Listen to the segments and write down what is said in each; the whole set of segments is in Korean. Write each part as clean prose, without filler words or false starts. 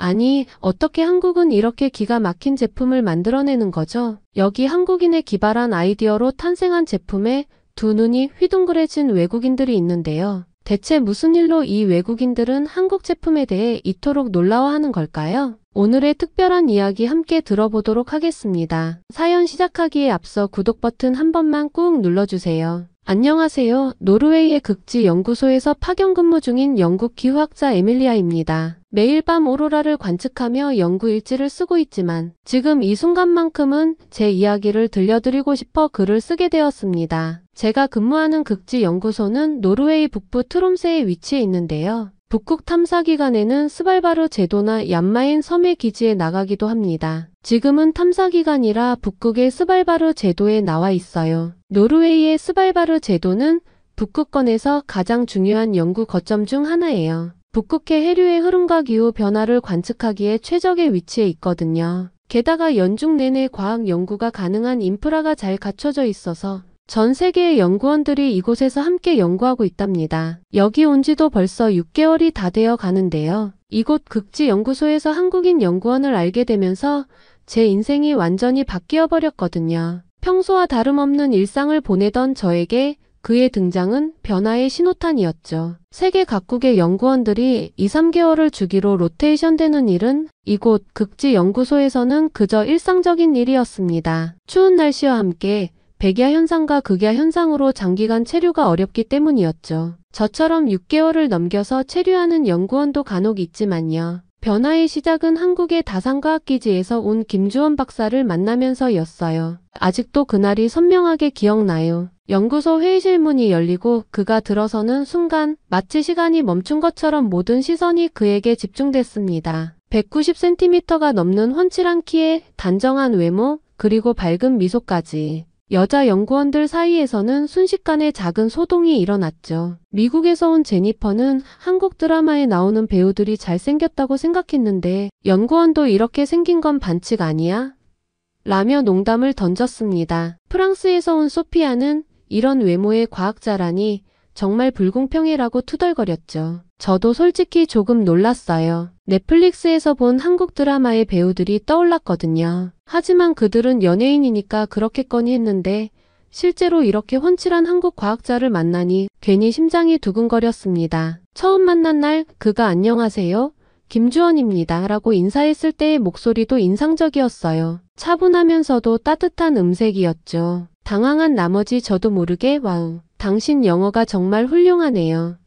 아니, 어떻게 한국은 이렇게 기가 막힌 제품을 만들어내는 거죠? 여기 한국인의 기발한 아이디어로 탄생한 제품에 두 눈이 휘둥그레진 외국인들이 있는데요. 대체 무슨 일로 이 외국인들은 한국 제품에 대해 이토록 놀라워하는 걸까요? 오늘의 특별한 이야기 함께 들어보도록 하겠습니다. 사연 시작하기에 앞서 구독 버튼 한 번만 꾹 눌러주세요. 안녕하세요. 노르웨이의 극지 연구소에서 파견 근무 중인 영국 기후학자 에밀리아입니다. 매일 밤 오로라를 관측하며 연구 일지를 쓰고 있지만 지금 이 순간만큼은 제 이야기를 들려드리고 싶어 글을 쓰게 되었습니다. 제가 근무하는 극지 연구소는 노르웨이 북부 트롬세에 위치해 있는데요. 북극 탐사 기간에는 스발바르 제도나 얀마인 섬의 기지에 나가기도 합니다. 지금은 탐사 기간이라 북극의 스발바르 제도에 나와 있어요. 노르웨이의 스발바르 제도는 북극권에서 가장 중요한 연구 거점 중 하나예요. 북극해 해류의 흐름과 기후 변화를 관측하기에 최적의 위치에 있거든요. 게다가 연중 내내 과학 연구가 가능한 인프라가 잘 갖춰져 있어서 전 세계의 연구원들이 이곳에서 함께 연구하고 있답니다. 여기 온 지도 벌써 6개월이 다 되어 가는데요. 이곳 극지 연구소에서 한국인 연구원을 알게 되면서 제 인생이 완전히 바뀌어 버렸거든요. 평소와 다름없는 일상을 보내던 저에게 그의 등장은 변화의 신호탄이었죠. 세계 각국의 연구원들이 2, 3개월을 주기로 로테이션 되는 일은 이곳 극지 연구소에서는 그저 일상적인 일이었습니다. 추운 날씨와 함께 백야 현상과 극야 현상으로 장기간 체류가 어렵기 때문이었죠. 저처럼 6개월을 넘겨서 체류하는 연구원도 간혹 있지만요. 변화의 시작은 한국의 다산과학기지에서 온 김주원 박사를 만나면서였어요. 아직도 그날이 선명하게 기억나요. 연구소 회의실 문이 열리고 그가 들어서는 순간 마치 시간이 멈춘 것처럼 모든 시선이 그에게 집중됐습니다. 190cm가 넘는 훤칠한 키에 단정한 외모, 그리고 밝은 미소까지. 여자 연구원들 사이에서는 순식간에 작은 소동이 일어났죠. 미국에서 온 제니퍼는 한국 드라마에 나오는 배우들이 잘생겼다고 생각했는데 연구원도 이렇게 생긴 건 반칙 아니야? 라며 농담을 던졌습니다. 프랑스에서 온 소피아는 이런 외모의 과학자라니 정말 불공평해라고 투덜거렸죠. 저도 솔직히 조금 놀랐어요. 넷플릭스에서 본 한국 드라마의 배우들이 떠올랐거든요. 하지만 그들은 연예인이니까 그렇겠거니 했는데 실제로 이렇게 훤칠한 한국 과학자를 만나니 괜히 심장이 두근거렸습니다. 처음 만난 날 그가 안녕하세요. 김주원입니다. 라고 인사했을 때의 목소리도 인상적이었어요. 차분하면서도 따뜻한 음색이었죠. 당황한 나머지 저도 모르게 와우, 당신 영어가 정말 훌륭하네요.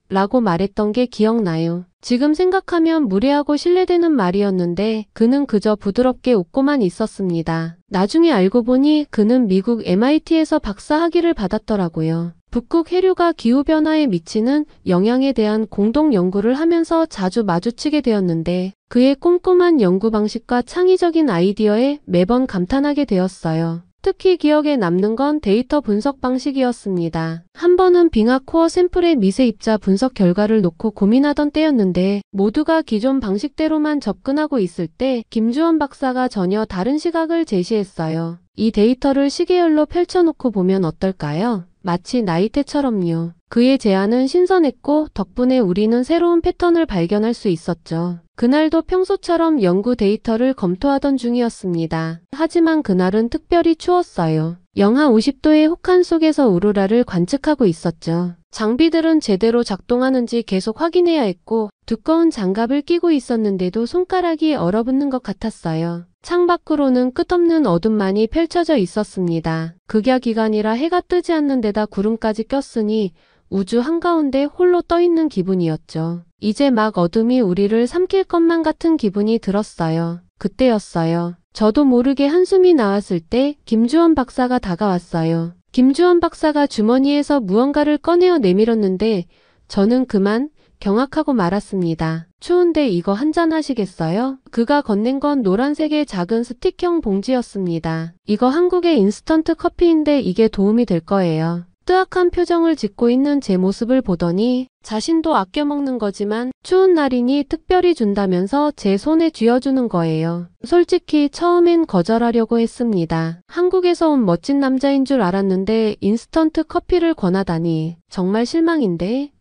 라고 말했던 게 기억나요. 지금 생각하면 무례하고 신뢰되는 말이었는데 그는 그저 부드럽게 웃고만 있었습니다. 나중에 알고 보니 그는 미국 MIT에서 박사 학위를 받았더라고요. 북극 해류가 기후변화에 미치는 영향에 대한 공동 연구를 하면서 자주 마주치게 되었는데 그의 꼼꼼한 연구 방식과 창의적인 아이디어에 매번 감탄하게 되었어요. 특히 기억에 남는 건 데이터 분석 방식이었습니다. 한 번은 빙하 코어 샘플의 미세 입자 분석 결과를 놓고 고민하던 때였는데 모두가 기존 방식대로만 접근하고 있을 때 김주원 박사가 전혀 다른 시각을 제시했어요. 이 데이터를 시계열로 펼쳐놓고 보면 어떨까요? 마치 나이테처럼요. 그의 제안은 신선했고 덕분에 우리는 새로운 패턴을 발견할 수 있었죠. 그날도 평소처럼 연구 데이터를 검토하던 중이었습니다. 하지만 그날은 특별히 추웠어요. 영하 50도의 혹한 속에서 오로라를 관측하고 있었죠. 장비들은 제대로 작동하는지 계속 확인해야 했고 두꺼운 장갑을 끼고 있었는데도 손가락이 얼어붙는 것 같았어요. 창밖으로는 끝없는 어둠만이 펼쳐져 있었습니다. 극야 기간이라 해가 뜨지 않는 데다 구름까지 꼈으니 우주 한가운데 홀로 떠있는 기분이었죠. 이제 막 어둠이 우리를 삼킬 것만 같은 기분이 들었어요. 그때였어요. 저도 모르게 한숨이 나왔을 때 김주원 박사가 다가왔어요. 김주원 박사가 주머니에서 무언가를 꺼내어 내밀었는데 저는 그만 경악하고 말았습니다. 추운데 이거 한잔 하시겠어요? 그가 건넨 건 노란색의 작은 스틱형 봉지였습니다. 이거 한국의 인스턴트 커피인데 이게 도움이 될 거예요. 뜨악한 표정을 짓고 있는 제 모습을 보더니 자신도 아껴 먹는 거지만 추운 날이니 특별히 준다면서 제 손에 쥐어주는 거예요. 솔직히 처음엔 거절하려고 했습니다. 한국에서 온 멋진 남자인 줄 알았는데 인스턴트 커피를 권하다니 정말 실망인데?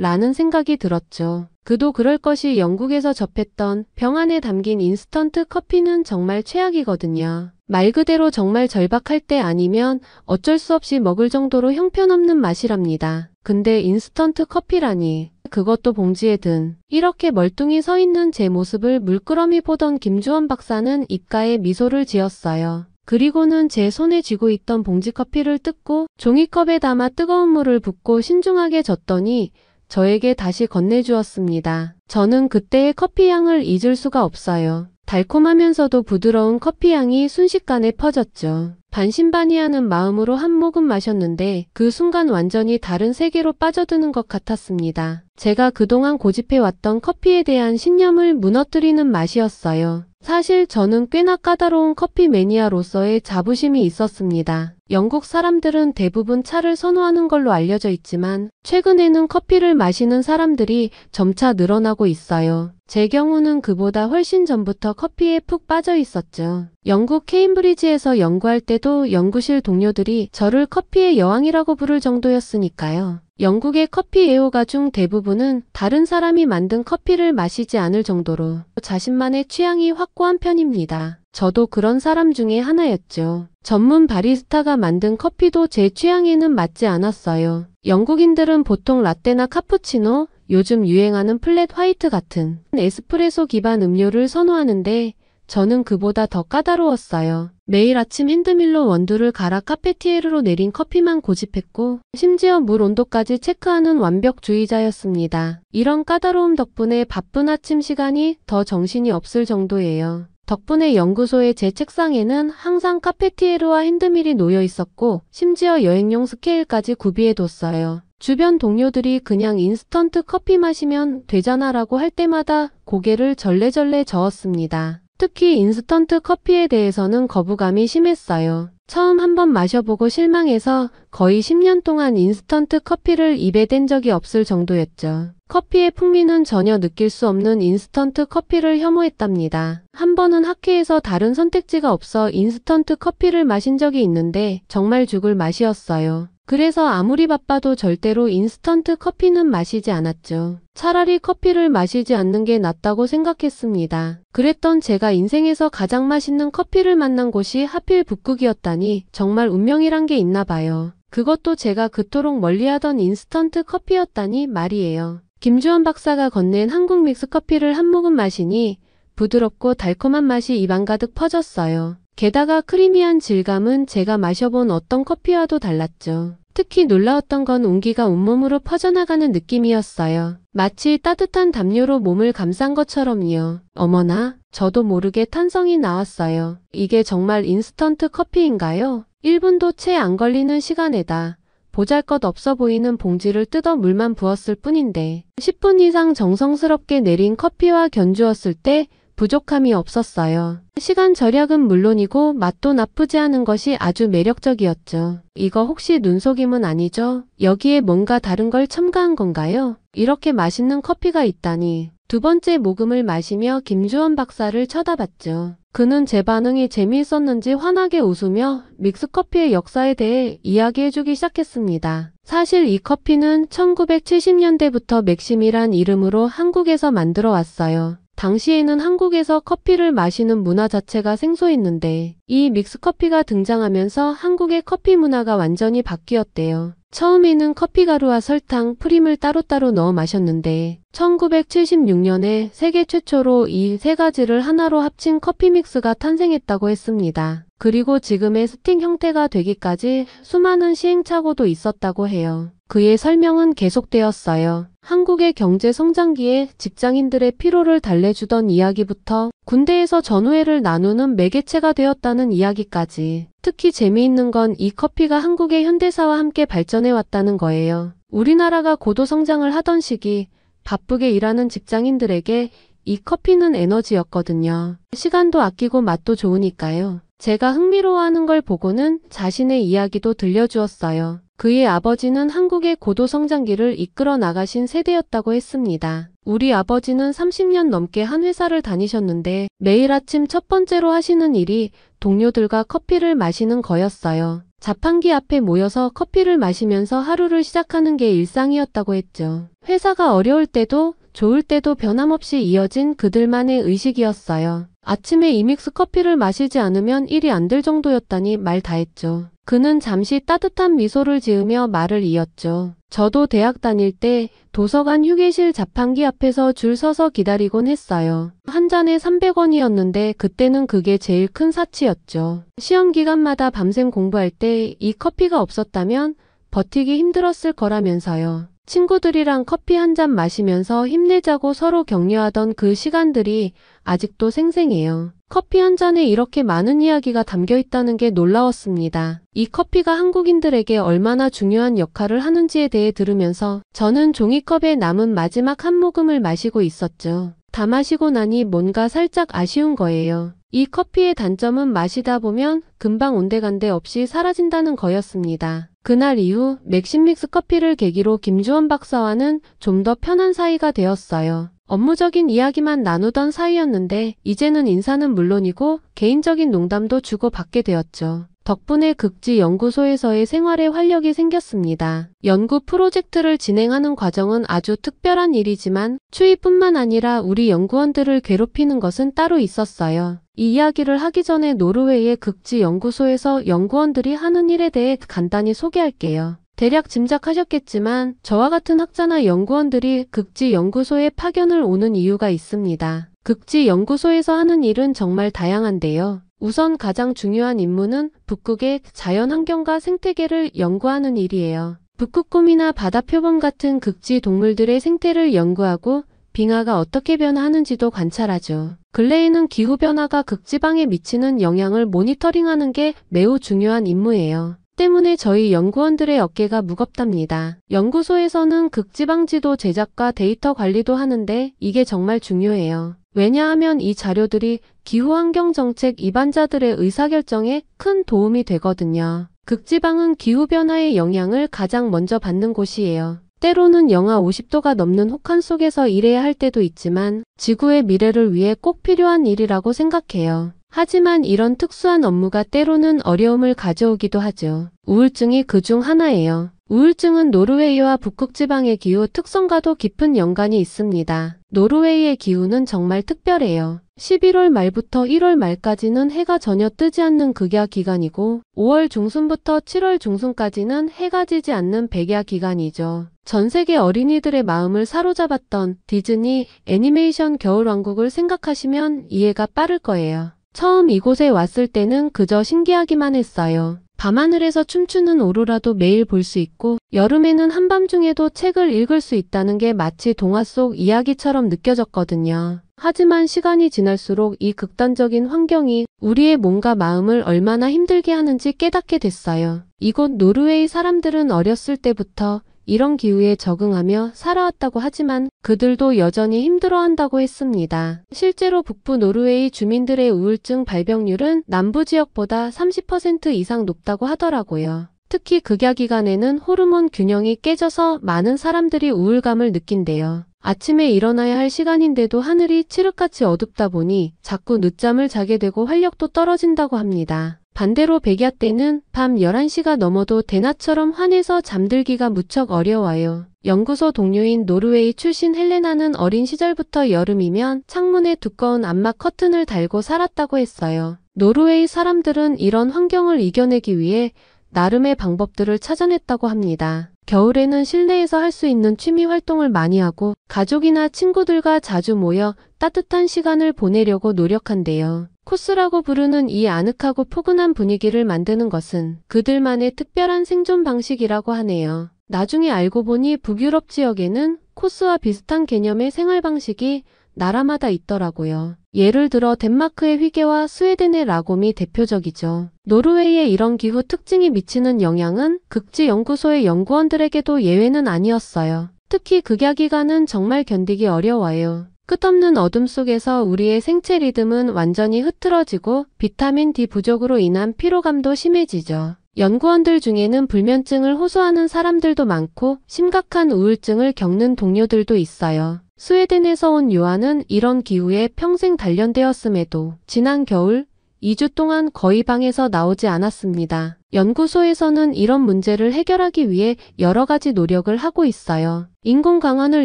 라는 생각이 들었죠. 그도 그럴 것이 영국에서 접했던 병 안에 담긴 인스턴트 커피는 정말 최악이거든요. 말 그대로 정말 절박할 때 아니면 어쩔 수 없이 먹을 정도로 형편없는 맛이랍니다. 근데 인스턴트 커피라니. 그것도 봉지에 든. 이렇게 멀뚱히 서 있는 제 모습을 물끄러미 보던 김주원 박사는 입가에 미소를 지었어요. 그리고는 제 손에 쥐고 있던 봉지 커피를 뜯고 종이컵에 담아 뜨거운 물을 붓고 신중하게 젓더니 저에게 다시 건네주었습니다. 저는 그때의 커피 향을 잊을 수가 없어요. 달콤하면서도 부드러운 커피 향이 순식간에 퍼졌죠. 반신반의하는 마음으로 한 모금 마셨는데 그 순간 완전히 다른 세계로 빠져드는 것 같았습니다. 제가 그동안 고집해왔던 커피에 대한 신념을 무너뜨리는 맛이었어요. 사실 저는 꽤나 까다로운 커피 매니아로서의 자부심이 있었습니다. 영국 사람들은 대부분 차를 선호하는 걸로 알려져 있지만 최근에는 커피를 마시는 사람들이 점차 늘어나고 있어요. 제 경우는 그보다 훨씬 전부터 커피에 푹 빠져 있었죠. 영국 케임브리지에서 연구할 때도 연구실 동료들이 저를 커피의 여왕이라고 부를 정도였으니까요. 영국의 커피 애호가 중 대부분은 다른 사람이 만든 커피를 마시지 않을 정도로 자신만의 취향이 확고한 편입니다. 저도 그런 사람 중에 하나였죠. 전문 바리스타가 만든 커피도 제 취향에는 맞지 않았어요. 영국인들은 보통 라떼나 카푸치노, 요즘 유행하는 플랫 화이트 같은 에스프레소 기반 음료를 선호하는데 저는 그보다 더 까다로웠어요. 매일 아침 핸드밀로 원두를 갈아 카페티에르로 내린 커피만 고집했고 심지어 물 온도까지 체크하는 완벽주의자였습니다. 이런 까다로움 덕분에 바쁜 아침 시간이 더 정신이 없을 정도예요. 덕분에 연구소의 제 책상에는 항상 카페티에르와 핸드밀이 놓여 있었고 심지어 여행용 스케일까지 구비해뒀어요. 주변 동료들이 그냥 인스턴트 커피 마시면 되잖아 라고 할 때마다 고개를 절레절레 저었습니다. 특히 인스턴트 커피에 대해서는 거부감이 심했어요. 처음 한번 마셔보고 실망해서 거의 10년 동안 인스턴트 커피를 입에 댄 적이 없을 정도였죠. 커피의 풍미는 전혀 느낄 수 없는 인스턴트 커피를 혐오했답니다. 한 번은 학회에서 다른 선택지가 없어 인스턴트 커피를 마신 적이 있는데 정말 죽을 맛이었어요. 그래서 아무리 바빠도 절대로 인스턴트 커피는 마시지 않았죠. 차라리 커피를 마시지 않는 게 낫다고 생각했습니다. 그랬던 제가 인생에서 가장 맛있는 커피를 만난 곳이 하필 북극이었다니 정말 운명이란 게 있나 봐요. 그것도 제가 그토록 멀리하던 인스턴트 커피였다니 말이에요. 김주원 박사가 건넨 한국 믹스커피를 한 모금 마시니 부드럽고 달콤한 맛이 입안 가득 퍼졌어요. 게다가 크리미한 질감은 제가 마셔본 어떤 커피와도 달랐죠. 특히 놀라웠던 건 온기가 온몸으로 퍼져나가는 느낌이었어요. 마치 따뜻한 담요로 몸을 감싼 것처럼요. 어머나, 저도 모르게 탄성이 나왔어요. 이게 정말 인스턴트 커피인가요? 1분도 채 안 걸리는 시간에다 보잘것없어 보이는 봉지를 뜯어 물만 부었을 뿐인데 10분 이상 정성스럽게 내린 커피와 견주었을 때 부족함이 없었어요. 시간 절약은 물론이고 맛도 나쁘지 않은 것이 아주 매력적이었죠. 이거 혹시 눈속임은 아니죠? 여기에 뭔가 다른 걸 첨가한 건가요? 이렇게 맛있는 커피가 있다니. 두 번째 모금을 마시며 김주원 박사를 쳐다봤죠. 그는 제 반응이 재미있었는지 환하게 웃으며 믹스커피의 역사에 대해 이야기해주기 시작했습니다. 사실 이 커피는 1970년대부터 맥심이란 이름으로 한국에서 만들어 왔어요. 당시에는 한국에서 커피를 마시는 문화 자체가 생소했는데 이 믹스커피가 등장하면서 한국의 커피 문화가 완전히 바뀌었대요. 처음에는 커피가루와 설탕, 프림을 따로따로 넣어 마셨는데 1976년에 세계 최초로 이 세 가지를 하나로 합친 커피 믹스가 탄생했다고 했습니다. 그리고 지금의 스틱 형태가 되기까지 수많은 시행착오도 있었다고 해요. 그의 설명은 계속되었어요. 한국의 경제 성장기에 직장인들의 피로를 달래주던 이야기부터 군대에서 전우회를 나누는 매개체가 되었다는 이야기까지. 특히 재미있는 건 이 커피가 한국의 현대사와 함께 발전해 왔다는 거예요. 우리나라가 고도 성장을 하던 시기 바쁘게 일하는 직장인들에게 이 커피는 에너지였거든요. 시간도 아끼고 맛도 좋으니까요. 제가 흥미로워하는 걸 보고는 자신의 이야기도 들려주었어요. 그의 아버지는 한국의 고도 성장기를 이끌어 나가신 세대였다고 했습니다. 우리 아버지는 30년 넘게 한 회사를 다니셨는데 매일 아침 첫 번째로 하시는 일이 동료들과 커피를 마시는 거였어요. 자판기 앞에 모여서 커피를 마시면서 하루를 시작하는 게 일상이었다고 했죠. 회사가 어려울 때도 좋을 때도 변함없이 이어진 그들만의 의식이었어요. 아침에 이믹스 커피를 마시지 않으면 일이 안 될 정도였다니 말 다했죠. 그는 잠시 따뜻한 미소를 지으며 말을 이었죠. 저도 대학 다닐 때 도서관 휴게실 자판기 앞에서 줄 서서 기다리곤 했어요. 한 잔에 300원이었는데 그때는 그게 제일 큰 사치였죠. 시험 기간마다 밤샘 공부할 때 이 커피가 없었다면 버티기 힘들었을 거라면서요. 친구들이랑 커피 한 잔 마시면서 힘내자고 서로 격려하던 그 시간들이 아직도 생생해요. 커피 한 잔에 이렇게 많은 이야기가 담겨 있다는 게 놀라웠습니다. 이 커피가 한국인들에게 얼마나 중요한 역할을 하는지에 대해 들으면서 저는 종이컵에 남은 마지막 한 모금을 마시고 있었죠. 다 마시고 나니 뭔가 살짝 아쉬운 거예요. 이 커피의 단점은 마시다 보면 금방 온데간데 없이 사라진다는 거였습니다. 그날 이후 맥심믹스 커피를 계기로 김주원 박사와는 좀 더 편한 사이가 되었어요. 업무적인 이야기만 나누던 사이였는데 이제는 인사는 물론이고 개인적인 농담도 주고받게 되었죠. 덕분에 극지 연구소에서의 생활에 활력이 생겼습니다. 연구 프로젝트를 진행하는 과정은 아주 특별한 일이지만 추위뿐만 아니라 우리 연구원들을 괴롭히는 것은 따로 있었어요. 이 이야기를 하기 전에 노르웨이의 극지 연구소에서 연구원들이 하는 일에 대해 간단히 소개할게요. 대략 짐작하셨겠지만 저와 같은 학자나 연구원들이 극지 연구소에 파견을 오는 이유가 있습니다. 극지 연구소에서 하는 일은 정말 다양한데요. 우선 가장 중요한 임무는 북극의 자연환경과 생태계를 연구하는 일이에요. 북극곰이나 바다표범 같은 극지 동물들의 생태를 연구하고 빙하가 어떻게 변화하는지도 관찰하죠. 근래에는 기후변화가 극지방에 미치는 영향을 모니터링하는 게 매우 중요한 임무예요. 때문에 저희 연구원들의 어깨가 무겁답니다. 연구소에서는 극지방 지도 제작과 데이터 관리도 하는데 이게 정말 중요해요. 왜냐하면 이 자료들이 기후환경정책 입안자들의 의사결정에 큰 도움이 되거든요. 극지방은 기후변화의 영향을 가장 먼저 받는 곳이에요. 때로는 영하 50도가 넘는 혹한 속에서 일해야 할 때도 있지만 지구의 미래를 위해 꼭 필요한 일이라고 생각해요. 하지만 이런 특수한 업무가 때로는 어려움을 가져오기도 하죠. 우울증이 그중 하나예요. 우울증은 노르웨이와 북극지방의 기후 특성과도 깊은 연관이 있습니다. 노르웨이의 기후는 정말 특별해요. 11월 말부터 1월 말까지는 해가 전혀 뜨지 않는 극야 기간이고 5월 중순부터 7월 중순까지는 해가 지지 않는 백야 기간이죠. 전 세계 어린이들의 마음을 사로잡았던 디즈니 애니메이션 겨울왕국을 생각하시면 이해가 빠를 거예요. 처음 이곳에 왔을 때는 그저 신기하기만 했어요. 밤하늘에서 춤추는 오로라도 매일 볼 수 있고 여름에는 한밤중에도 책을 읽을 수 있다는 게 마치 동화 속 이야기처럼 느껴졌거든요. 하지만 시간이 지날수록 이 극단적인 환경이 우리의 몸과 마음을 얼마나 힘들게 하는지 깨닫게 됐어요. 이곳 노르웨이 사람들은 어렸을 때부터 이런 기후에 적응하며 살아왔다고 하지만 그들도 여전히 힘들어한다고 했습니다. 실제로 북부 노르웨이 주민들의 우울증 발병률은 남부 지역보다 30% 이상 높다고 하더라고요. 특히 극야 기간에는 호르몬 균형이 깨져서 많은 사람들이 우울감을 느낀대요. 아침에 일어나야 할 시간인데도 하늘이 칠흑같이 어둡다 보니 자꾸 늦잠을 자게 되고 활력도 떨어진다고 합니다. 반대로 백야 때는 밤 11시가 넘어도 대낮처럼 환해서 잠들기가 무척 어려워요. 연구소 동료인 노르웨이 출신 헬레나는 어린 시절부터 여름이면 창문에 두꺼운 암막 커튼을 달고 살았다고 했어요. 노르웨이 사람들은 이런 환경을 이겨내기 위해 나름의 방법들을 찾아냈다고 합니다. 겨울에는 실내에서 할 수 있는 취미 활동을 많이 하고 가족이나 친구들과 자주 모여 따뜻한 시간을 보내려고 노력한대요. 코스라고 부르는 이 아늑하고 포근한 분위기를 만드는 것은 그들만의 특별한 생존 방식이라고 하네요. 나중에 알고 보니 북유럽 지역에는 코스와 비슷한 개념의 생활 방식이 나라마다 있더라고요. 예를 들어 덴마크의 휘게와 스웨덴의 라곰이 대표적이죠. 노르웨이의 이런 기후 특징이 미치는 영향은 극지 연구소의 연구원들에게도 예외는 아니었어요. 특히 극야 기간은 정말 견디기 어려워요. 끝없는 어둠 속에서 우리의 생체 리듬은 완전히 흐트러지고 비타민 D 부족으로 인한 피로감도 심해지죠. 연구원들 중에는 불면증을 호소하는 사람들도 많고 심각한 우울증을 겪는 동료들도 있어요. 스웨덴에서 온 요한은 이런 기후에 평생 단련되었음에도 지난 겨울 2주 동안 거의 방에서 나오지 않았습니다. 연구소에서는 이런 문제를 해결하기 위해 여러 가지 노력을 하고 있어요. 인공광원을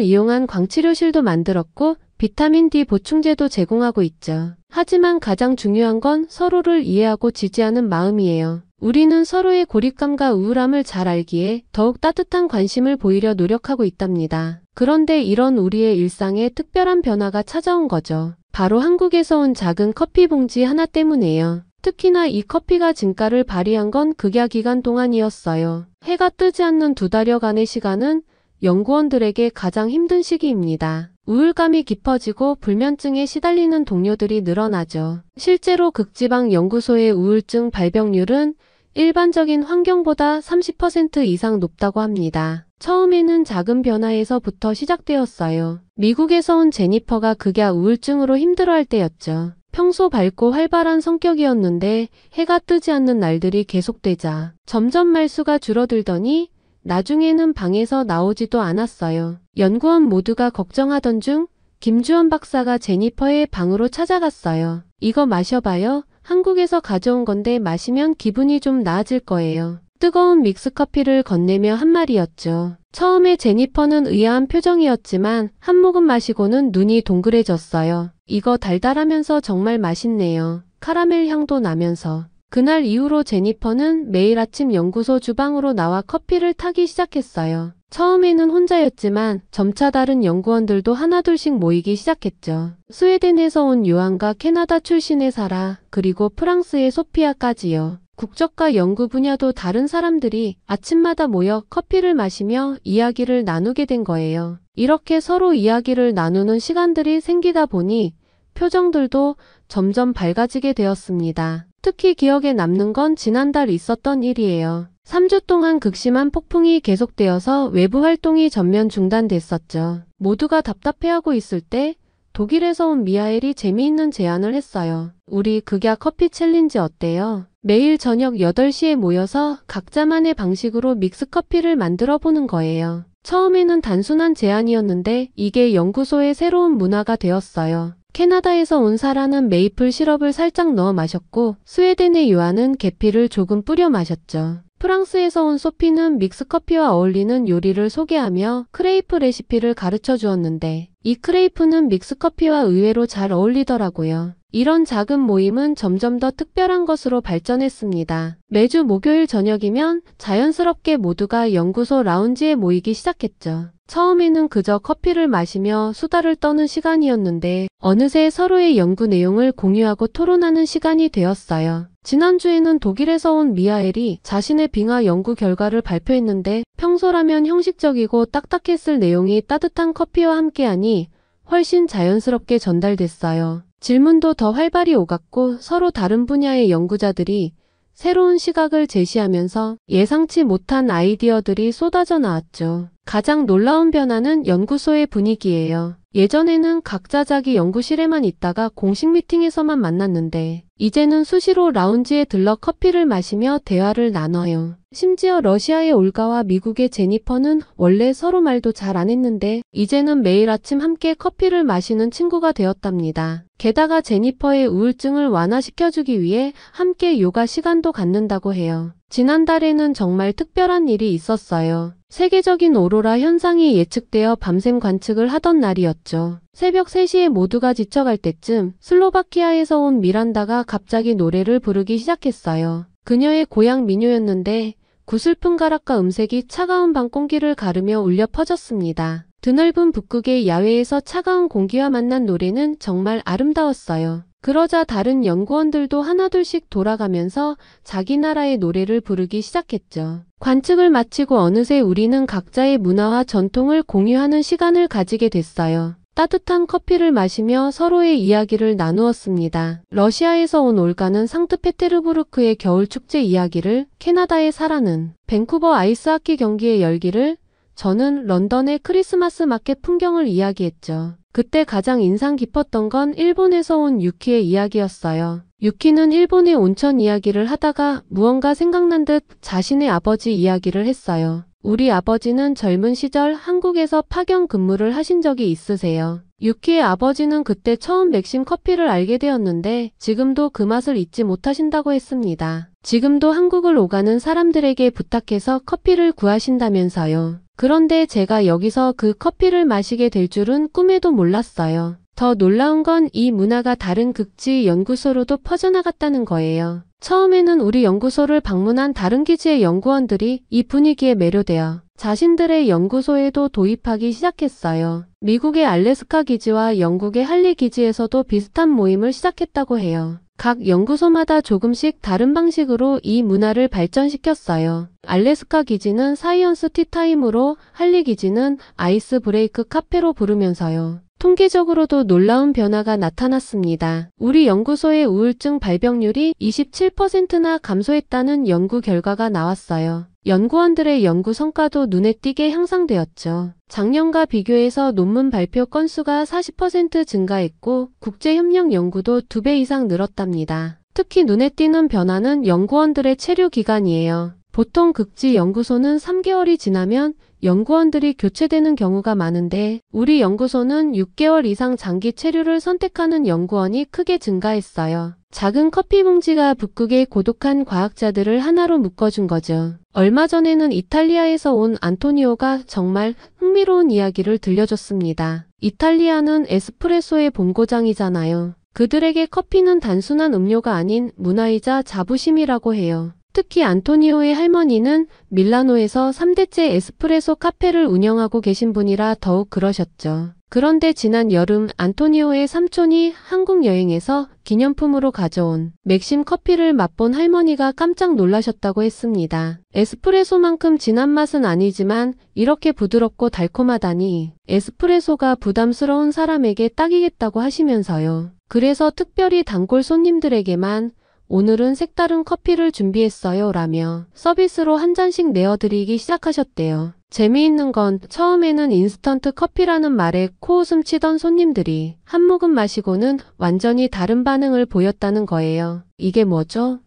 이용한 광치료실도 만들었고 비타민 D 보충제도 제공하고 있죠. 하지만 가장 중요한 건 서로를 이해하고 지지하는 마음이에요. 우리는 서로의 고립감과 우울함을 잘 알기에 더욱 따뜻한 관심을 보이려 노력하고 있답니다. 그런데 이런 우리의 일상에 특별한 변화가 찾아온 거죠. 바로 한국에서 온 작은 커피 봉지 하나 때문이에요. 특히나 이 커피가 진가를 발휘한 건 극야 기간 동안이었어요. 해가 뜨지 않는 2달여간의 시간은 연구원들에게 가장 힘든 시기입니다. 우울감이 깊어지고 불면증에 시달리는 동료들이 늘어나죠. 실제로 극지방 연구소의 우울증 발병률은 일반적인 환경보다 30% 이상 높다고 합니다. 처음에는 작은 변화에서부터 시작되었어요. 미국에서 온 제니퍼가 극야 우울증으로 힘들어할 때였죠. 평소 밝고 활발한 성격이었는데 해가 뜨지 않는 날들이 계속되자 점점 말수가 줄어들더니 나중에는 방에서 나오지도 않았어요. 연구원 모두가 걱정하던 중 김주원 박사가 제니퍼의 방으로 찾아갔어요. 이거 마셔봐요. 한국에서 가져온 건데 마시면 기분이 좀 나아질 거예요. 뜨거운 믹스커피를 건네며 한 말이었죠. 처음에 제니퍼는 의아한 표정이었지만 한 모금 마시고는 눈이 동그래졌어요. 이거 달달하면서 정말 맛있네요. 카라멜 향도 나면서. 그날 이후로 제니퍼는 매일 아침 연구소 주방으로 나와 커피를 타기 시작했어요. 처음에는 혼자였지만 점차 다른 연구원들도 하나둘씩 모이기 시작했죠. 스웨덴에서 온 요한과 캐나다 출신의 사라, 그리고 프랑스의 소피아까지요. 국적과 연구 분야도 다른 사람들이 아침마다 모여 커피를 마시며 이야기를 나누게 된 거예요. 이렇게 서로 이야기를 나누는 시간들이 생기다 보니 표정들도 점점 밝아지게 되었습니다. 특히 기억에 남는 건 지난달 있었던 일이에요. 3주 동안 극심한 폭풍이 계속되어서 외부 활동이 전면 중단됐었죠. 모두가 답답해하고 있을 때 독일에서 온 미하엘이 재미있는 제안을 했어요. 우리 극야 커피 챌린지 어때요? 매일 저녁 8시에 모여서 각자만의 방식으로 믹스커피를 만들어 보는 거예요. 처음에는 단순한 제안이었는데 이게 연구소의 새로운 문화가 되었어요. 캐나다에서 온 사라는 메이플 시럽을 살짝 넣어 마셨고 스웨덴의 요한은 계피를 조금 뿌려 마셨죠. 프랑스에서 온 소피는 믹스커피와 어울리는 요리를 소개하며 크레이프 레시피를 가르쳐 주었는데 이 크레이프는 믹스커피와 의외로 잘 어울리더라고요. 이런 작은 모임은 점점 더 특별한 것으로 발전했습니다. 매주 목요일 저녁이면 자연스럽게 모두가 연구소 라운지에 모이기 시작했죠. 처음에는 그저 커피를 마시며 수다를 떠는 시간이었는데 어느새 서로의 연구 내용을 공유하고 토론하는 시간이 되었어요. 지난주에는 독일에서 온 미하엘이 자신의 빙하 연구 결과를 발표했는데 평소라면 형식적이고 딱딱했을 내용이 따뜻한 커피와 함께하니 훨씬 자연스럽게 전달됐어요. 질문도 더 활발히 오갔고 서로 다른 분야의 연구자들이 새로운 시각을 제시하면서 예상치 못한 아이디어들이 쏟아져 나왔죠. 가장 놀라운 변화는 연구소의 분위기예요. 예전에는 각자 자기 연구실에만 있다가 공식 미팅에서만 만났는데 이제는 수시로 라운지에 들러 커피를 마시며 대화를 나눠요. 심지어 러시아의 올가와 미국의 제니퍼는 원래 서로 말도 잘 안 했는데 이제는 매일 아침 함께 커피를 마시는 친구가 되었답니다. 게다가 제니퍼의 우울증을 완화시켜주기 위해 함께 요가 시간도 갖는다고 해요. 지난달에는 정말 특별한 일이 있었어요. 세계적인 오로라 현상이 예측되어 밤샘 관측을 하던 날이었죠. 새벽 3시에 모두가 지쳐갈 때쯤 슬로바키아에서 온 미란다가 갑자기 노래를 부르기 시작했어요. 그녀의 고향 민요였는데 구슬픈 가락과 음색이 차가운 밤 공기를 가르며 울려 퍼졌습니다. 드넓은 북극의 야외에서 차가운 공기와 만난 노래는 정말 아름다웠어요. 그러자 다른 연구원들도 하나둘씩 돌아가면서 자기 나라의 노래를 부르기 시작했죠. 관측을 마치고 어느새 우리는 각자의 문화와 전통을 공유하는 시간을 가지게 됐어요. 따뜻한 커피를 마시며 서로의 이야기를 나누었습니다. 러시아에서 온 올가는 상트페테르부르크의 겨울 축제 이야기를, 캐나다의 사라는 밴쿠버 아이스하키 경기의 열기를, 저는 런던의 크리스마스 마켓 풍경을 이야기했죠. 그때 가장 인상 깊었던 건 일본에서 온 유키의 이야기였어요. 유키는 일본의 온천 이야기를 하다가 무언가 생각난 듯 자신의 아버지 이야기를 했어요. 우리 아버지는 젊은 시절 한국에서 파견 근무를 하신 적이 있으세요. 유키의 아버지는 그때 처음 맥심 커피를 알게 되었는데 지금도 그 맛을 잊지 못하신다고 했습니다. 지금도 한국을 오가는 사람들에게 부탁해서 커피를 구하신다면서요. 그런데 제가 여기서 그 커피를 마시게 될 줄은 꿈에도 몰랐어요. 더 놀라운 건 이 문화가 다른 극지 연구소로도 퍼져나갔다는 거예요. 처음에는 우리 연구소를 방문한 다른 기지의 연구원들이 이 분위기에 매료되어 자신들의 연구소에도 도입하기 시작했어요. 미국의 알래스카 기지와 영국의 할리 기지에서도 비슷한 모임을 시작했다고 해요. 각 연구소마다 조금씩 다른 방식으로 이 문화를 발전시켰어요. 알래스카 기지는 사이언스 티타임으로, 할리 기지는 아이스 브레이크 카페로 부르면서요. 통계적으로도 놀라운 변화가 나타났습니다. 우리 연구소의 우울증 발병률이 27%나 감소했다는 연구 결과가 나왔어요. 연구원들의 연구 성과도 눈에 띄게 향상되었죠. 작년과 비교해서 논문 발표 건수가 40% 증가했고 국제협력 연구도 2배 이상 늘었답니다. 특히 눈에 띄는 변화는 연구원들의 체류 기간이에요. 보통 극지 연구소는 3개월이 지나면 연구원들이 교체되는 경우가 많은데 우리 연구소는 6개월 이상 장기 체류를 선택하는 연구원이 크게 증가했어요. 작은 커피 봉지가 북극의 고독한 과학자들을 하나로 묶어준 거죠. 얼마 전에는 이탈리아에서 온 안토니오가 정말 흥미로운 이야기를 들려줬습니다. 이탈리아는 에스프레소의 본고장이잖아요. 그들에게 커피는 단순한 음료가 아닌 문화이자 자부심이라고 해요. 특히 안토니오의 할머니는 밀라노에서 3대째 에스프레소 카페를 운영하고 계신 분이라 더욱 그러셨죠. 그런데 지난 여름 안토니오의 삼촌이 한국 여행에서 기념품으로 가져온 맥심 커피를 맛본 할머니가 깜짝 놀라셨다고 했습니다. 에스프레소만큼 진한 맛은 아니지만 이렇게 부드럽고 달콤하다니 에스프레소가 부담스러운 사람에게 딱이겠다고 하시면서요. 그래서 특별히 단골 손님들에게만 오늘은 색다른 커피를 준비했어요 라며 서비스로 한 잔씩 내어드리기 시작하셨대요. 재미있는 건 처음에는 인스턴트 커피라는 말에 코웃음 치던 손님들이 한 모금 마시고는 완전히 다른 반응을 보였다는 거예요. 이게 뭐죠?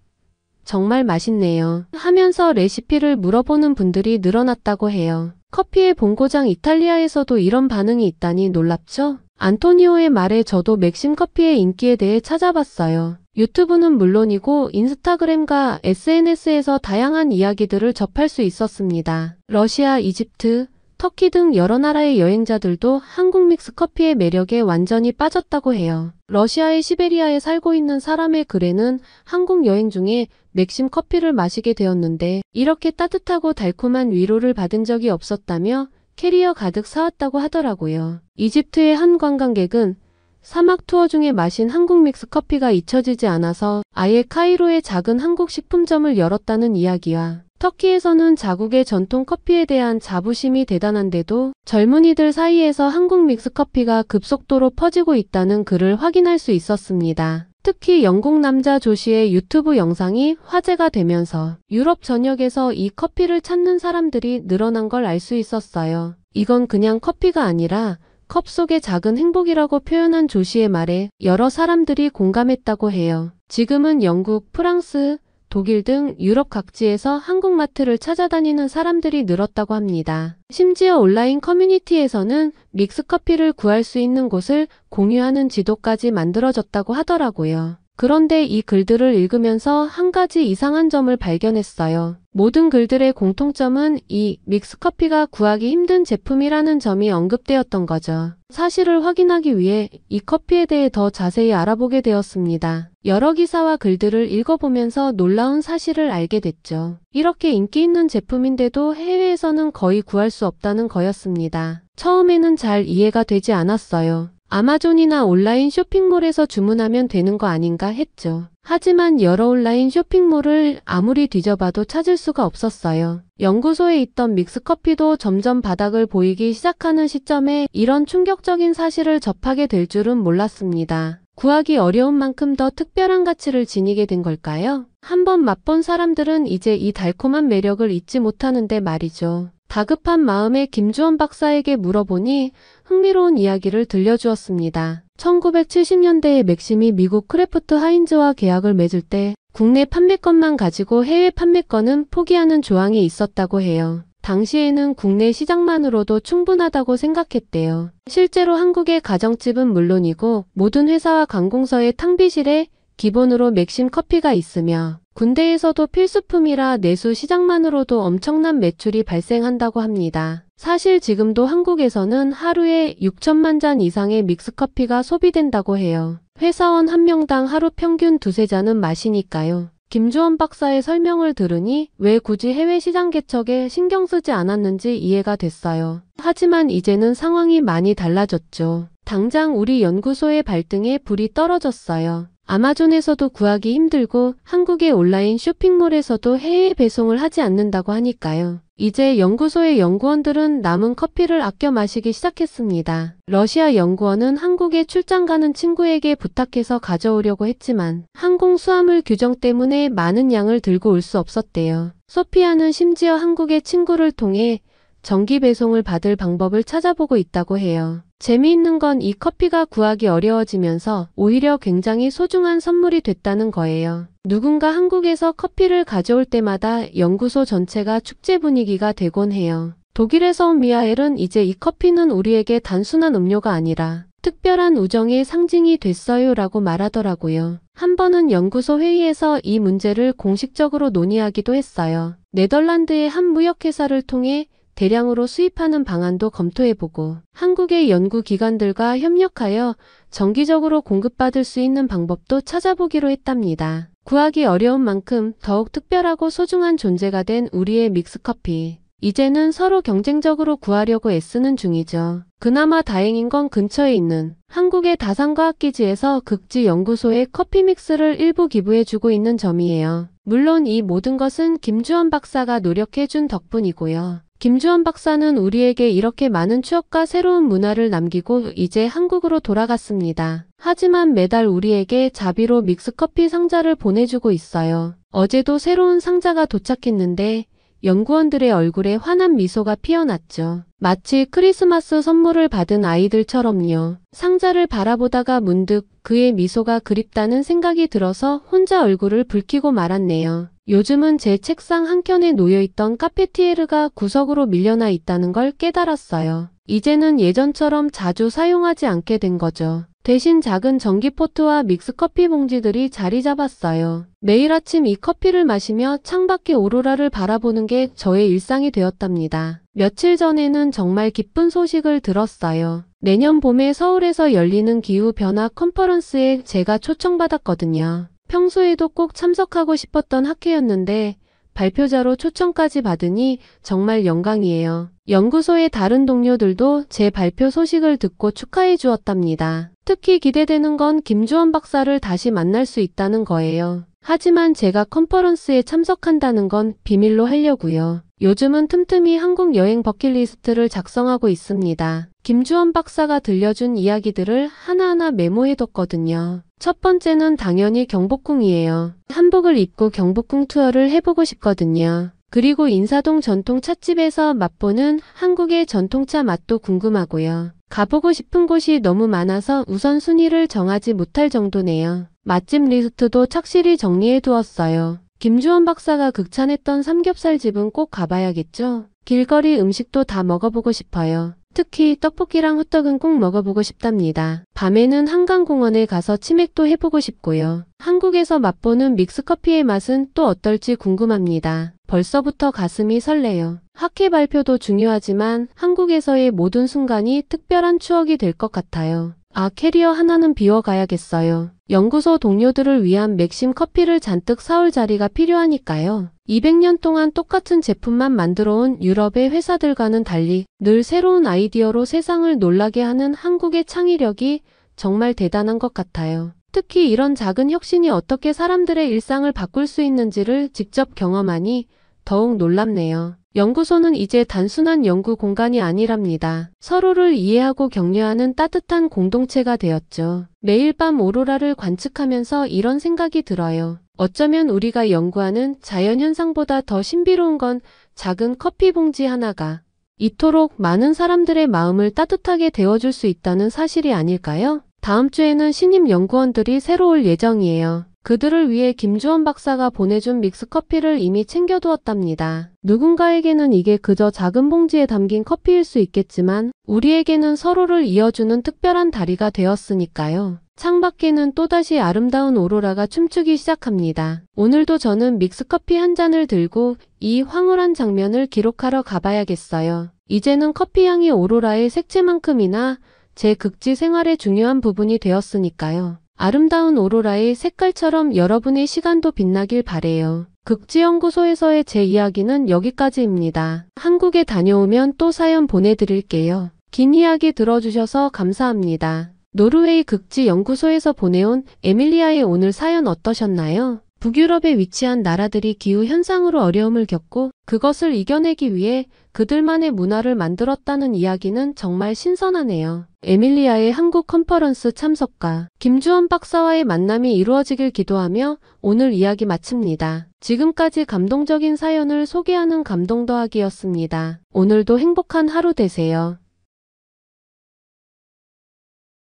정말 맛있네요. 하면서 레시피를 물어보는 분들이 늘어났다고 해요. 커피의 본고장 이탈리아에서도 이런 반응이 있다니 놀랍죠? 안토니오의 말에 저도 맥심 커피의 인기에 대해 찾아봤어요. 유튜브는 물론이고 인스타그램과 SNS에서 다양한 이야기들을 접할 수 있었습니다. 러시아, 이집트, 터키 등 여러 나라의 여행자들도 한국 믹스커피의 매력에 완전히 빠졌다고 해요. 러시아의 시베리아에 살고 있는 사람의 글에는 한국 여행 중에 맥심 커피를 마시게 되었는데 이렇게 따뜻하고 달콤한 위로를 받은 적이 없었다며 캐리어 가득 사왔다고 하더라고요. 이집트의 한 관광객은 사막 투어 중에 마신 한국 믹스 커피가 잊혀지지 않아서 아예 카이로에 작은 한국 식품점을 열었다는 이야기와 터키에서는 자국의 전통 커피에 대한 자부심이 대단한데도 젊은이들 사이에서 한국 믹스 커피가 급속도로 퍼지고 있다는 글을 확인할 수 있었습니다. 특히 영국 남자 조시의 유튜브 영상이 화제가 되면서 유럽 전역에서 이 커피를 찾는 사람들이 늘어난 걸 알 수 있었어요. 이건 그냥 커피가 아니라 컵 속의 작은 행복이라고 표현한 조시의 말에 여러 사람들이 공감했다고 해요. 지금은 영국, 프랑스, 독일 등 유럽 각지에서 한국마트를 찾아다니는 사람들이 늘었다고 합니다. 심지어 온라인 커뮤니티에서는 믹스커피를 구할 수 있는 곳을 공유하는 지도까지 만들어졌다고 하더라고요. 그런데 이 글들을 읽으면서 한 가지 이상한 점을 발견했어요. 모든 글들의 공통점은 이 믹스커피가 구하기 힘든 제품이라는 점이 언급되었던 거죠. 사실을 확인하기 위해 이 커피에 대해 더 자세히 알아보게 되었습니다. 여러 기사와 글들을 읽어보면서 놀라운 사실을 알게 됐죠. 이렇게 인기 있는 제품인데도 해외에서는 거의 구할 수 없다는 거였습니다. 처음에는 잘 이해가 되지 않았어요. 아마존이나 온라인 쇼핑몰에서 주문하면 되는 거 아닌가 했죠. 하지만 여러 온라인 쇼핑몰을 아무리 뒤져봐도 찾을 수가 없었어요. 연구소에 있던 믹스커피도 점점 바닥을 보이기 시작하는 시점에 이런 충격적인 사실을 접하게 될 줄은 몰랐습니다. 구하기 어려운 만큼 더 특별한 가치를 지니게 된 걸까요? 한번 맛본 사람들은 이제 이 달콤한 매력을 잊지 못하는데 말이죠. 다급한 마음에 김주원 박사에게 물어보니 흥미로운 이야기를 들려주었습니다. 1970년대에 맥심이 미국 크래프트 하인즈와 계약을 맺을 때 국내 판매권만 가지고 해외 판매권은 포기하는 조항이 있었다고 해요. 당시에는 국내 시장만으로도 충분하다고 생각했대요. 실제로 한국의 가정집은 물론이고 모든 회사와 관공서의 탕비실에 기본으로 맥심 커피가 있으며 군대에서도 필수품이라 내수 시장만으로도 엄청난 매출이 발생한다고 합니다. 사실 지금도 한국에서는 하루에 6천만 잔 이상의 믹스커피가 소비된다고 해요. 회사원 한 명당 하루 평균 두세 잔은 마시니까요. 김주원 박사의 설명을 들으니 왜 굳이 해외 시장 개척에 신경 쓰지 않았는지 이해가 됐어요. 하지만 이제는 상황이 많이 달라졌죠. 당장 우리 연구소의 발등에 불이 떨어졌어요. 아마존에서도 구하기 힘들고 한국의 온라인 쇼핑몰에서도 해외 배송을 하지 않는다고 하니까요. 이제 연구소의 연구원들은 남은 커피를 아껴 마시기 시작했습니다. 러시아 연구원은 한국에 출장 가는 친구에게 부탁해서 가져오려고 했지만 항공 수화물 규정 때문에 많은 양을 들고 올 수 없었대요. 소피아는 심지어 한국의 친구를 통해 정기 배송을 받을 방법을 찾아보고 있다고 해요. 재미있는 건 이 커피가 구하기 어려워지면서 오히려 굉장히 소중한 선물이 됐다는 거예요. 누군가 한국에서 커피를 가져올 때마다 연구소 전체가 축제 분위기가 되곤 해요. 독일에서 온 미하엘은 이제 이 커피는 우리에게 단순한 음료가 아니라 특별한 우정의 상징이 됐어요 라고 말하더라고요. 한 번은 연구소 회의에서 이 문제를 공식적으로 논의하기도 했어요. 네덜란드의 한 무역회사를 통해 대량으로 수입하는 방안도 검토해보고 한국의 연구기관들과 협력하여 정기적으로 공급받을 수 있는 방법도 찾아보기로 했답니다. 구하기 어려운 만큼 더욱 특별하고 소중한 존재가 된 우리의 믹스커피. 이제는 서로 경쟁적으로 구하려고 애쓰는 중이죠. 그나마 다행인 건 근처에 있는 한국의 다산과학기지에서 극지 연구소에 커피 믹스를 일부 기부해주고 있는 점이에요. 물론 이 모든 것은 김주원 박사가 노력해준 덕분이고요. 김주원 박사는 우리에게 이렇게 많은 추억과 새로운 문화를 남기고 이제 한국으로 돌아갔습니다. 하지만 매달 우리에게 자비로 믹스커피 상자를 보내주고 있어요. 어제도 새로운 상자가 도착했는데 연구원들의 얼굴에 환한 미소가 피어났죠. 마치 크리스마스 선물을 받은 아이들처럼요. 상자를 바라보다가 문득 그의 미소가 그립다는 생각이 들어서 혼자 얼굴을 붉히고 말았네요. 요즘은 제 책상 한켠에 놓여있던 카페티에르가 구석으로 밀려나 있다는 걸 깨달았어요. 이제는 예전처럼 자주 사용하지 않게 된 거죠. 대신 작은 전기포트와 믹스커피 봉지들이 자리 잡았어요. 매일 아침 이 커피를 마시며 창밖의 오로라를 바라보는 게 저의 일상이 되었답니다. 며칠 전에는 정말 기쁜 소식을 들었어요. 내년 봄에 서울에서 열리는 기후변화 컨퍼런스에 제가 초청받았거든요. 평소에도 꼭 참석하고 싶었던 학회였는데 발표자로 초청까지 받으니 정말 영광이에요. 연구소의 다른 동료들도 제 발표 소식을 듣고 축하해 주었답니다. 특히 기대되는 건 김주원 박사를 다시 만날 수 있다는 거예요. 하지만 제가 컨퍼런스에 참석한다는 건 비밀로 하려고요. 요즘은 틈틈이 한국 여행 버킷리스트를 작성하고 있습니다. 김주원 박사가 들려준 이야기들을 하나하나 메모해뒀거든요. 첫 번째는 당연히 경복궁이에요. 한복을 입고 경복궁 투어를 해보고 싶거든요. 그리고 인사동 전통 찻집에서 맛보는 한국의 전통차 맛도 궁금하고요. 가보고 싶은 곳이 너무 많아서 우선순위를 정하지 못할 정도네요. 맛집 리스트도 착실히 정리해 두었어요. 김주원 박사가 극찬했던 삼겹살집은 꼭 가봐야겠죠? 길거리 음식도 다 먹어보고 싶어요. 특히 떡볶이랑 호떡은 꼭 먹어보고 싶답니다. 밤에는 한강공원에 가서 치맥도 해보고 싶고요. 한국에서 맛보는 믹스커피의 맛은 또 어떨지 궁금합니다. 벌써부터 가슴이 설레요. 학회 발표도 중요하지만 한국에서의 모든 순간이 특별한 추억이 될 것 같아요. 캐리어 하나는 비워가야겠어요. 연구소 동료들을 위한 맥심 커피를 잔뜩 사올 자리가 필요하니까요. 200년 동안 똑같은 제품만 만들어온 유럽의 회사들과는 달리 늘 새로운 아이디어로 세상을 놀라게 하는 한국의 창의력이 정말 대단한 것 같아요. 특히 이런 작은 혁신이 어떻게 사람들의 일상을 바꿀 수 있는지를 직접 경험하니 더욱 놀랍네요. 연구소는 이제 단순한 연구 공간이 아니랍니다. 서로를 이해하고 격려하는 따뜻한 공동체가 되었죠. 매일 밤 오로라를 관측하면서 이런 생각이 들어요. 어쩌면 우리가 연구하는 자연현상보다 더 신비로운 건 작은 커피 봉지 하나가 이토록 많은 사람들의 마음을 따뜻하게 데워줄 수 있다는 사실이 아닐까요? 다음 주에는 신입 연구원들이 새로 올 예정이에요. 그들을 위해 김주원 박사가 보내준 믹스커피를 이미 챙겨두었답니다. 누군가에게는 이게 그저 작은 봉지에 담긴 커피일 수 있겠지만 우리에게는 서로를 이어주는 특별한 다리가 되었으니까요. 창밖에는 또다시 아름다운 오로라가 춤추기 시작합니다. 오늘도 저는 믹스커피 한 잔을 들고 이 황홀한 장면을 기록하러 가봐야겠어요. 이제는 커피향이 오로라의 색채만큼이나 제 극지 생활의 중요한 부분이 되었으니까요. 아름다운 오로라의 색깔처럼 여러분의 시간도 빛나길 바래요. 극지연구소에서의 제 이야기는 여기까지입니다. 한국에 다녀오면 또 사연 보내드릴게요. 긴 이야기 들어주셔서 감사합니다. 노르웨이 극지연구소에서 보내온 에밀리아의 오늘 사연 어떠셨나요? 북유럽에 위치한 나라들이 기후현상으로 어려움을 겪고 그것을 이겨내기 위해 그들만의 문화를 만들었다는 이야기는 정말 신선하네요. 에밀리아의 한국 컨퍼런스 참석가 김주원 박사와의 만남이 이루어지길 기도하며 오늘 이야기 마칩니다. 지금까지 감동적인 사연을 소개하는 감동 더하기였습니다. 오늘도 행복한 하루 되세요.